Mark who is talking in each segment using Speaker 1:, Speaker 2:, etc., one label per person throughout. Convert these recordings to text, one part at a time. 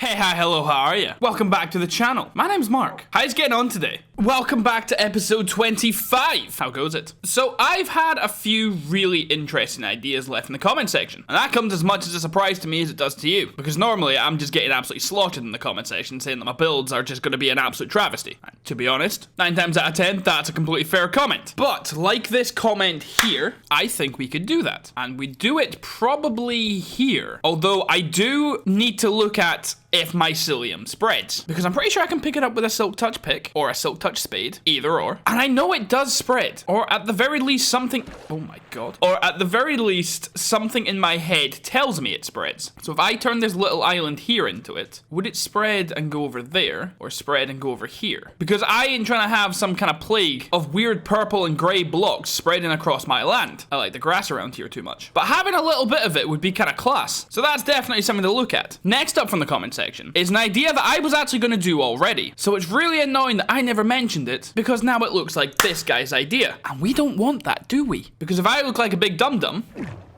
Speaker 1: Hey, hi, hello, how are you? Welcome back to the channel. My name's Mark. How's getting on today? Welcome back to episode 25. How goes it? So I've had a few really interesting ideas left in the comment section, and that comes as much as a surprise to me as it does to you, because normally I'm just getting absolutely slaughtered in the comment section saying that my builds are just going to be an absolute travesty. And to be honest, 9 times out of 10, that's a completely fair comment. But like this comment here, I think we could do that, and we do it probably here. Although I do need to look at if mycelium spreads, because I'm pretty sure I can pick it up with a silk touch pick or a silk touch spade, either or, and I know it does spread, or at the very least something, oh my god, or at the very least something in my head tells me it spreads. So if I turn this little island here into it, would it spread and go over there, or spread and go over here? Because I ain't trying to have some kind of plague of weird purple and grey blocks spreading across my land. I like the grass around here too much, but having a little bit of it would be kind of class. So that's definitely something to look at. Next up from the comments section is an idea that I was actually going to do already. So it's really annoying that I never mentioned it, because now it looks like this guy's idea. And we don't want that, do we? Because if I look like a big dum-dum,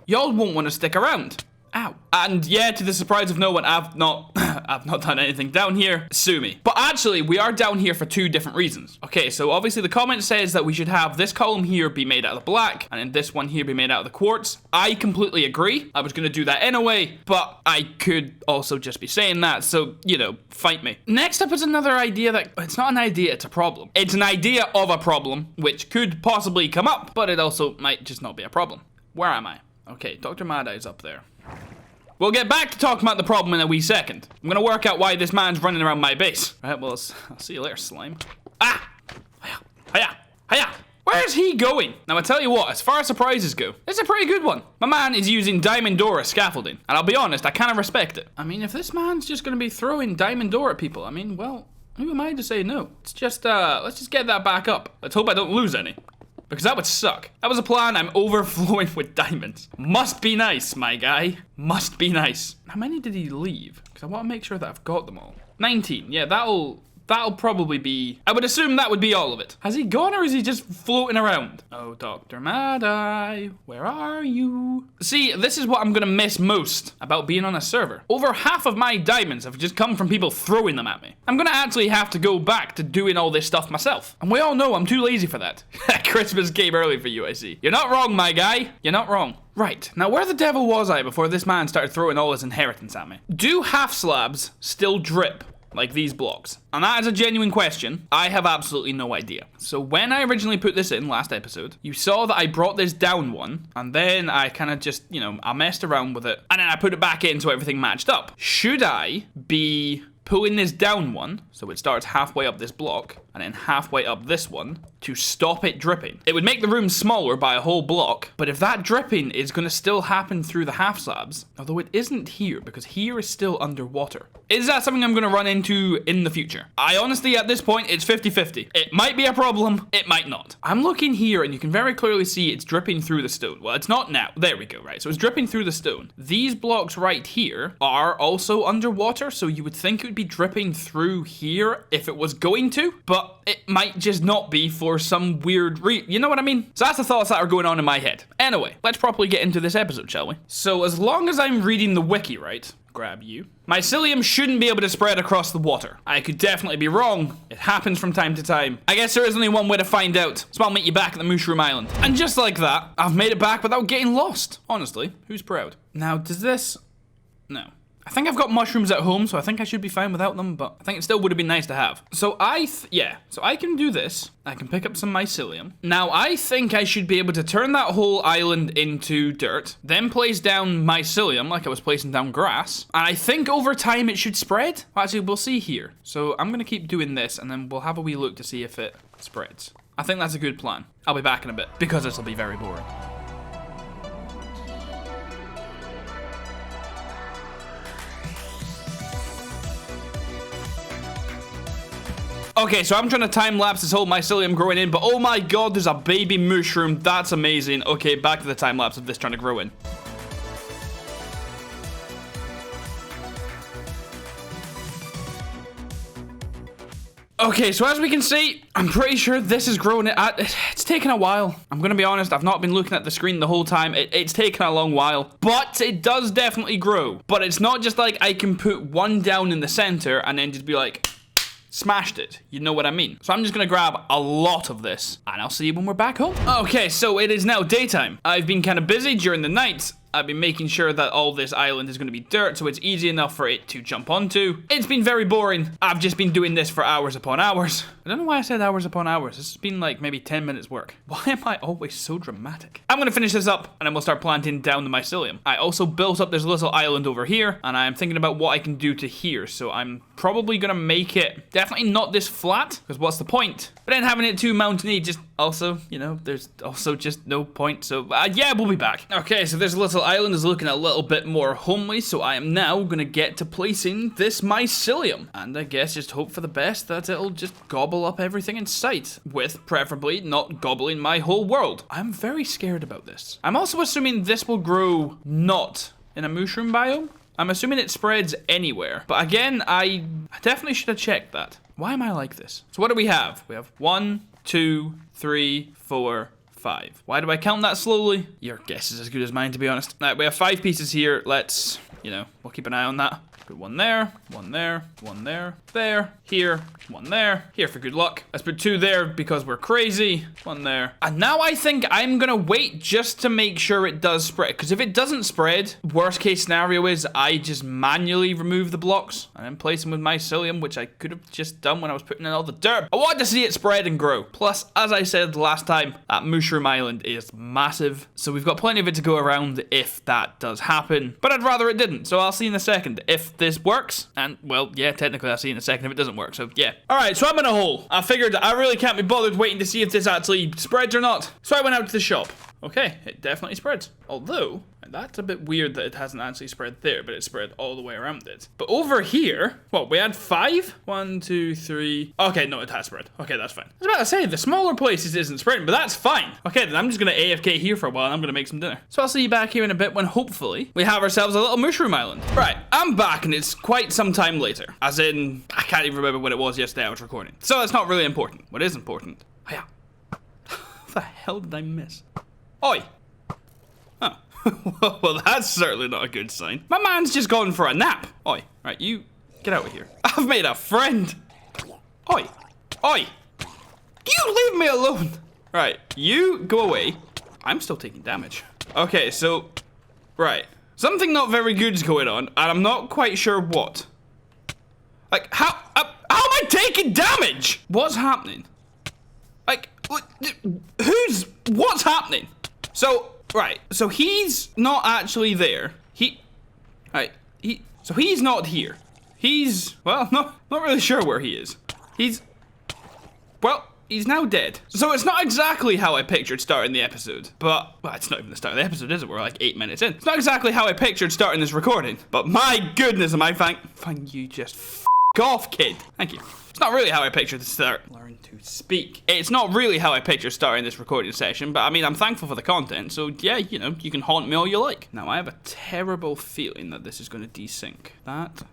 Speaker 1: y'all won't want to stick around. Ow. And yeah, to the surprise of no one, I've not done anything down here. Sue me. But actually, we are down here for two different reasons. Okay, so obviously the comment says that we should have this column here be made out of the black, and then this one here be made out of the quartz. I completely agree. I was going to do that anyway, but I could also just be saying that, so, you know, fight me. Next up is another idea that, it's not an idea, it's a problem. It's an idea of a problem, which could possibly come up, but it also might just not be a problem. Where am I? Okay, Dr. Mad Eye's up there. We'll get back to talking about the problem in a wee second. I'm gonna work out why this man's running around my base. All right, well, I'll see you later, slime. Ah! Hiya! Hiya! Hiya! Where's he going? Now, I tell you what, as far as surprises go, it's a pretty good one. My man is using diamond door as scaffolding, and I'll be honest, I kind of respect it. I mean, if this man's just gonna be throwing diamond door at people, I mean, well, who am I to say no? Let's just get that back up. Let's hope I don't lose any, because that would suck. That was a plan. I'm overflowing with diamonds. Must be nice, my guy. Must be nice. How many did he leave? Because I want to make sure that I've got them all. 19. Yeah, that'll probably be, I would assume that would be all of it. Has he gone, or is he just floating around? Oh, Dr. Mad Eye, where are you? See, this is what I'm gonna miss most about being on a server. Over half of my diamonds have just come from people throwing them at me. I'm gonna actually have to go back to doing all this stuff myself. And we all know I'm too lazy for that. Christmas came early for you, I see. You're not wrong, my guy. You're not wrong. Right, now where the devil was I before this man started throwing all his inheritance at me? Do half slabs still drip like these blocks? And that is a genuine question. I have absolutely no idea. So when I originally put this in last episode, you saw that I brought this down one, and then I kind of just, you know, I messed around with it, and then I put it back in so everything matched up. Should I be pulling this down one, so it starts halfway up this block, and then halfway up this one, to stop it dripping? It would make the room smaller by a whole block, but if that dripping is going to still happen through the half slabs, although it isn't here, because here is still underwater, is that something I'm going to run into in the future? I honestly, at this point, it's 50-50. It might be a problem, it might not. I'm looking here, and you can very clearly see it's dripping through the stone. Well, it's not now. There we go, right? So it's dripping through the stone. These blocks right here are also underwater, so you would think it would be dripping through here if it was going to, but it might just not be for some weird you know what I mean? So that's the thoughts that are going on in my head. Anyway, let's properly get into this episode, shall we? So as long as I'm reading the wiki right, grab you. Mycelium shouldn't be able to spread across the water. I could definitely be wrong. It happens from time to time. I guess there is only one way to find out. So I'll meet you back at the Mushroom Island. And just like that, I've made it back without getting lost. Honestly, who's proud? Now, does this... No. I think I've got mushrooms at home, so I think I should be fine without them, but I think it still would have been nice to have. So so I can do this. I can pick up some mycelium. Now, I think I should be able to turn that whole island into dirt, then place down mycelium like I was placing down grass, and I think over time it should spread. Actually, we'll see here. So I'm gonna keep doing this, and then we'll have a wee look to see if it spreads. I think that's a good plan. I'll be back in a bit, because this will be very boring. Okay, so I'm trying to time-lapse this whole mycelium growing in, but oh my god, there's a baby mushroom. That's amazing. Okay, back to the time-lapse of this trying to grow in. Okay, so as we can see, I'm pretty sure this is growing. It's taken a while. I'm gonna be honest, I've not been looking at the screen the whole time. It's taken a long while, but it does definitely grow. But it's not just like I can put one down in the center and then just be like, smashed it. You know what I mean? So I'm just gonna grab a lot of this and I'll see you when we're back home. Okay, so it is now daytime. I've been kind of busy during the night. I've been making sure that all this island is going to be dirt, so it's easy enough for it to jump onto. It's been very boring. I've just been doing this for hours upon hours. I don't know why I said hours upon hours. This has been like maybe 10 minutes work. Why am I always so dramatic? I'm going to finish this up, and then we'll start planting down the mycelium. I also built up this little island over here, and I'm thinking about what I can do to here. So I'm probably going to make it definitely not this flat, because what's the point? But then having it too mountainy just also, you know, there's also just no point. So yeah, we'll be back. Okay, so this little island is looking a little bit more homely, so I am now gonna get to placing this mycelium, and I guess just hope for the best that it'll just gobble up everything in sight, with preferably not gobbling my whole world. I'm very scared about this. I'm also assuming this will grow not in a mushroom biome. I'm assuming it spreads anywhere, but again, I definitely should have checked that. Why am I like this? So what do we have? We have 1, 2, 3, 4, 5. Why do I count that slowly? Your guess is as good as mine, to be honest. Right, we have 5 pieces here. Let's, you know, we'll keep an eye on that. Put one there, one there, one there, there, here, one there, here for good luck. Let's put 2 there because we're crazy. One there. And now I think I'm gonna wait just to make sure it does spread. Because if it doesn't spread, worst case scenario is I just manually remove the blocks and then place them with mycelium, which I could have just done when I was putting in all the dirt. I wanted to see it spread and grow. Plus, as I said last time, that mushroom island is massive. So we've got plenty of it to go around if that does happen. But I'd rather it didn't. So I'll see in a second if this works. And, well, yeah, technically I'll see in a second if it doesn't work. So, yeah. Alright, so I'm in a hole. I figured I really can't be bothered waiting to see if this actually spreads or not. So I went out to the shop. Okay, it definitely spreads. Although, that's a bit weird that it hasn't actually spread there, but it spread all the way around it. But over here, what, we had 5? 1, 2, 3. Okay, no, it has spread. Okay, that's fine. I was about to say, the smaller places isn't spreading, but that's fine. Okay, then I'm just gonna AFK here for a while and I'm gonna make some dinner. So I'll see you back here in a bit when hopefully we have ourselves a little mushroom island. Right, I'm back and it's quite some time later. As in, I can't even remember what it was yesterday I was recording. So that's not really important. What is important? Oh yeah. What the hell did I miss? Oi! Oh. Well, that's certainly not a good sign. My man's just gone for a nap. Oi. Right, you get out of here. I've made a friend. Oi. Oi. You leave me alone. Right, you go away. I'm still taking damage. Okay, so, right. Something not very good's going on, and I'm not quite sure what. Like, how am I taking damage? What's happening? Like, what's happening? So, right, so he's not actually there. So he's not here. He's, well, not really sure where he is. He's now dead. So it's not exactly how I pictured starting the episode, but, well, it's not even the start of the episode, is it? We're like 8 minutes in. It's not exactly how I pictured starting this recording, but my goodness, am I thank you, just f*** off, kid. Thank you. It's not really how I pictured the start. Learn to speak. It's not really how I pictured starting this recording session, but I mean, I'm thankful for the content, so yeah, you know, you can haunt me all you like. Now, I have a terrible feeling that this is going to desync. That.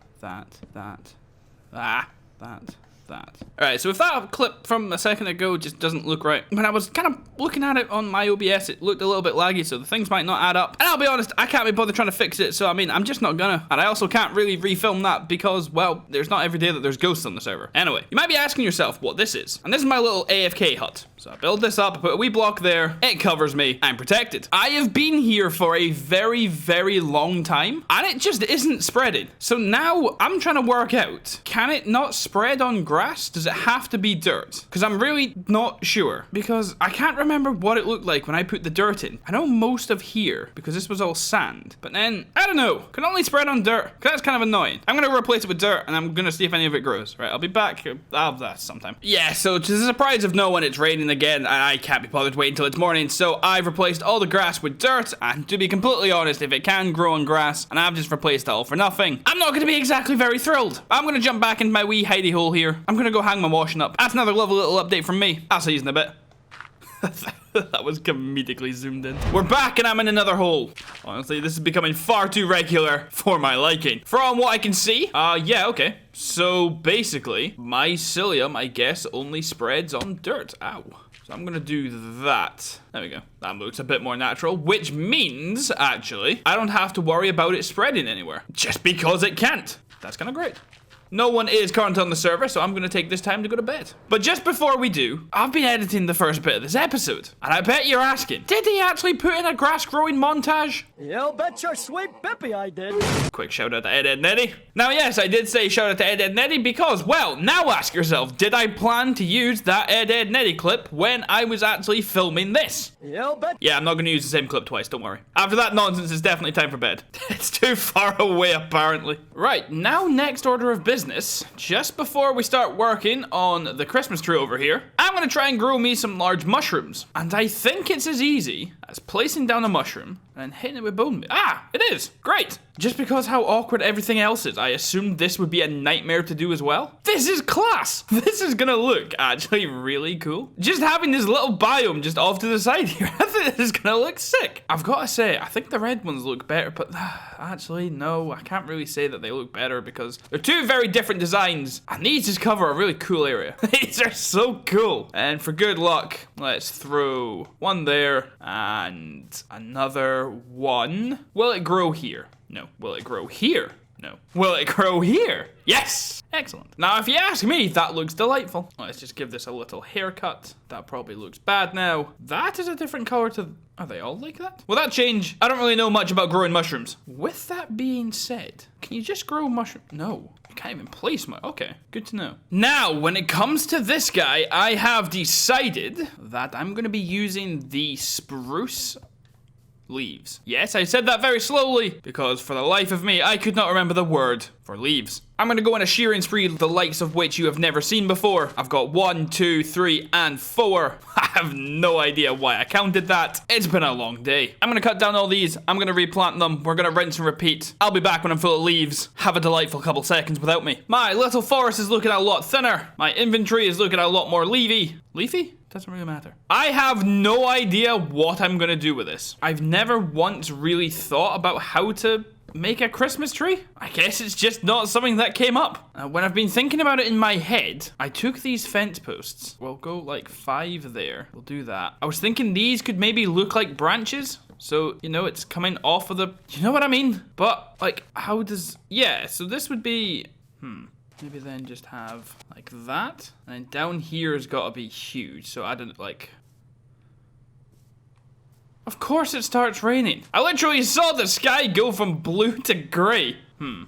Speaker 1: Alright, so if that clip from a second ago just doesn't look right, when I was kind of looking at it on my OBS, it looked a little bit laggy, so the things might not add up. And I'll be honest, I can't be bothered trying to fix it, so I mean, I'm just not gonna. And I also can't really refilm that because, well, there's not every day that there's ghosts on the server. Anyway, you might be asking yourself what this is. And this is my little AFK hut. So I build this up, I put a wee block there, it covers me, I'm protected. I have been here for a very, very long time, and it just isn't spreading. So now I'm trying to work out, can it not spread on grass? Does it have to be dirt? Because I'm really not sure, because I can't remember what it looked like when I put the dirt in. I know most of here, because this was all sand, but then, I don't know, can only spread on dirt, because that's kind of annoying. I'm gonna replace it with dirt, and I'm gonna see if any of it grows. Right, I'll be back, I'll have that sometime. Yeah, so to the surprise of no one, it's raining again, and I can't be bothered waiting until it's morning, so I've replaced all the grass with dirt, and to be completely honest, if it can grow on grass, and I've just replaced it all for nothing, I'm not gonna be exactly very thrilled. I'm gonna jump back into my wee hidey hole here. I'm gonna go hang my washing up. That's another lovely little update from me. I'll see you in a bit. That was comedically zoomed in. We're back and I'm in another hole. Honestly, this is becoming far too regular for my liking. From what I can see, yeah, okay. So basically, mycelium, I guess, only spreads on dirt. Ow. So I'm gonna do that. There we go. That looks a bit more natural, which means, actually, I don't have to worry about it spreading anywhere. Just because it can't. That's kind of great. No one is current on the server, so I'm going to take this time to go to bed. But just before we do, I've been editing the first bit of this episode, and I bet you're asking, did he actually put in a grass growing montage?
Speaker 2: You bet your sweet bippy I did.
Speaker 1: Quick shout out to Ed and Eddie. Now yes, I did say shout out to Ed and Eddie because, well, now ask yourself, did I plan to use that Ed and Eddie clip when I was actually filming this?
Speaker 2: You bet.
Speaker 1: Yeah, I'm not going to use the same clip twice, don't worry. After that nonsense, it's definitely time for bed. It's too far away, apparently. Right, now next order of business, just before we start working on the Christmas tree over here, I'm going to try and grow me some large mushrooms. And I think it's as easy as placing down a mushroom and hitting it with bone meal. Ah, it is. Great. Just because how awkward everything else is, I assumed this would be a nightmare to do as well. This is class. This is gonna look actually really cool. Just having this little biome just off to the side here, I think this is gonna look sick. I've got to say, I think the red ones look better, but actually, no, I can't really say that they look better because they're two very different designs, and these just cover a really cool area. These are so cool. And for good luck, let's throw one there and another one. Will it grow here? No. Will it grow here? No. Will it grow here? Yes! Excellent. Now, if you ask me, that looks delightful. Let's just give this a little haircut. That probably looks bad now. That is a different color to... Are they all like that? Will that change? I don't really know much about growing mushrooms. With that being said, can you just grow mushrooms? No. You can't even place my... Okay, good to know. Now, when it comes to this guy, I have decided that I'm going to be using the spruce... leaves. Yes, I said that very slowly because for the life of me, I could not remember the word for leaves. I'm gonna go on a shearing spree, the likes of which you have never seen before. I've got 1, 2, 3, and 4. I have no idea why I counted that. It's been a long day. I'm gonna cut down all these. I'm gonna replant them. We're gonna rinse and repeat. I'll be back when I'm full of leaves. Have a delightful couple seconds without me. My little forest is looking a lot thinner. My inventory is looking a lot more leafy. Leafy? Doesn't really matter. I have no idea what I'm gonna do with this. I've never once really thought about how to make a Christmas tree. I guess it's just not something that came up. When I've been thinking about it in my head, I took these fence posts. We'll go like 5 there. We'll do that. I was thinking these could maybe look like branches. So, you know, it's coming off of the... You know what I mean? But, like, how does... Yeah, so this would be... Maybe then just have like that. And then down here has got to be huge. So I don't like... Of course it starts raining. I literally saw the sky go from blue to gray.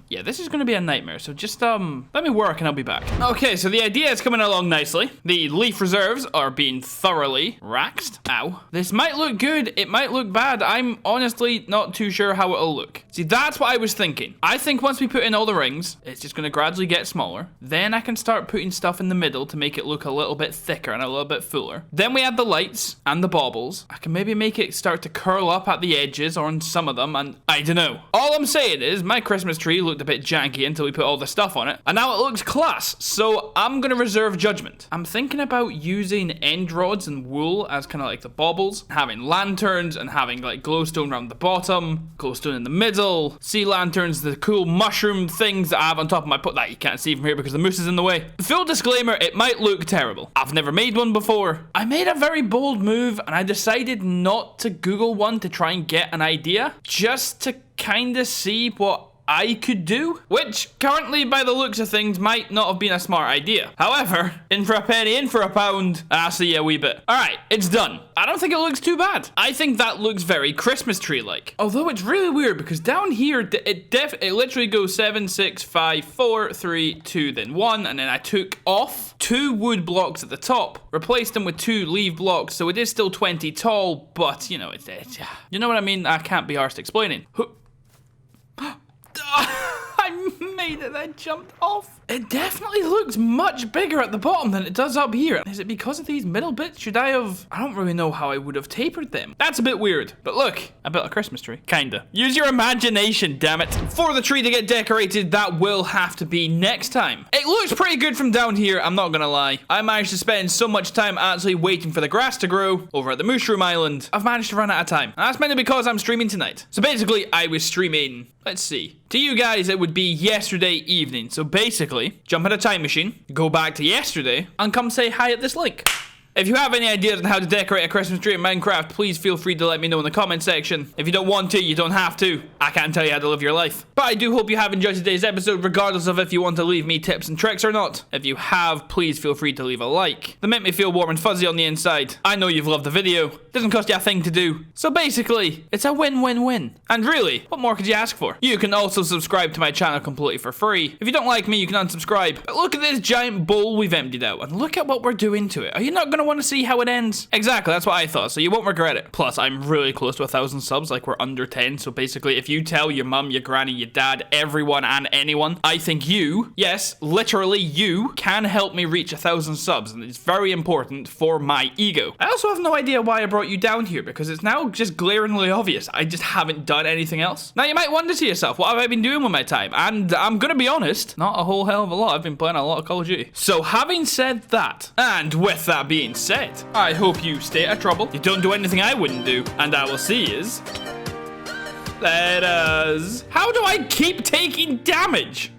Speaker 1: Yeah, this is going to be a nightmare. So just, let me work and I'll be back. Okay, so the idea is coming along nicely. The leaf reserves are being thoroughly raxed. Ow. This might look good. It might look bad. I'm honestly not too sure how it'll look. See, that's what I was thinking. I think once we put in all the rings, it's just going to gradually get smaller. Then I can start putting stuff in the middle to make it look a little bit thicker and a little bit fuller. Then we add the lights and the baubles. I can maybe make it start to curl up at the edges or on some of them, and I don't know. All I'm saying is my Christmas tree looked a bit janky until we put all the stuff on it, and now it looks class, so I'm gonna reserve judgment. I'm thinking about using end rods and wool as kind of like the baubles, having lanterns and having like glowstone around the bottom, glowstone in the middle, sea lanterns, the cool mushroom things that I have on top of my pot that you can't see from here because the moose is in the way. Full disclaimer, it might look terrible. I've never made one before. I made a very bold move and I decided not to Google one to try and get an idea, just to kind of see what I could do, which currently by the looks of things might not have been a smart idea. However, in for a penny, in for a pound, I see a wee bit. All right, it's done. I don't think it looks too bad. I think that looks very Christmas tree-like. Although it's really weird because down here, it literally goes 7, 6, 5, 4, 3, 2, then 1, and then I took off 2 wood blocks at the top, replaced them with 2 leaf blocks, so it is still 20 tall, but you know, it's you know what I mean? I can't be arsed explaining. I died and then jumped off. It definitely looks much bigger at the bottom than it does up here. Is it because of these middle bits? Should I have... I don't really know how I would have tapered them. That's a bit weird. But look, I built a Christmas tree. Kinda. Use your imagination, damn it. For the tree to get decorated, that will have to be next time. It looks pretty good from down here, I'm not gonna lie. I managed to spend so much time actually waiting for the grass to grow over at the Mushroom Island. I've managed to run out of time. And that's mainly because I'm streaming tonight. So basically, I was streaming... Let's see. To you guys, it would be yesterday evening. So basically, jump in a time machine, go back to yesterday, and come say hi at this link. If you have any ideas on how to decorate a Christmas tree in Minecraft, please feel free to let me know in the comment section. If you don't want to, you don't have to. I can't tell you how to live your life. But I do hope you have enjoyed today's episode, regardless of if you want to leave me tips and tricks or not. If you have, please feel free to leave a like. They make me feel warm and fuzzy on the inside. I know you've loved the video. Doesn't cost you a thing to do. So basically, it's a win-win-win. And really, what more could you ask for? You can also subscribe to my channel completely for free. If you don't like me, you can unsubscribe. But look at this giant bowl we've emptied out, and look at what we're doing to it. Are you not going to want to see how it ends? Exactly, that's what I thought, so you won't regret it. Plus, I'm really close to 1,000 subs, like we're under 10, so basically, if you tell your mum, your granny, your dad, everyone and anyone, I think you, yes, literally you, can help me reach 1,000 subs, and it's very important for my ego. I also have no idea why I brought you down here, because it's now just glaringly obvious. I just haven't done anything else. Now, you might wonder to yourself, what have I been doing with my time? And I'm gonna be honest, not a whole hell of a lot. I've been playing a lot of Call of Duty. So, having said that, and with that being said, I hope you stay out of trouble, you don't do anything I wouldn't do, and I will see yous. Let us. How do I keep taking damage?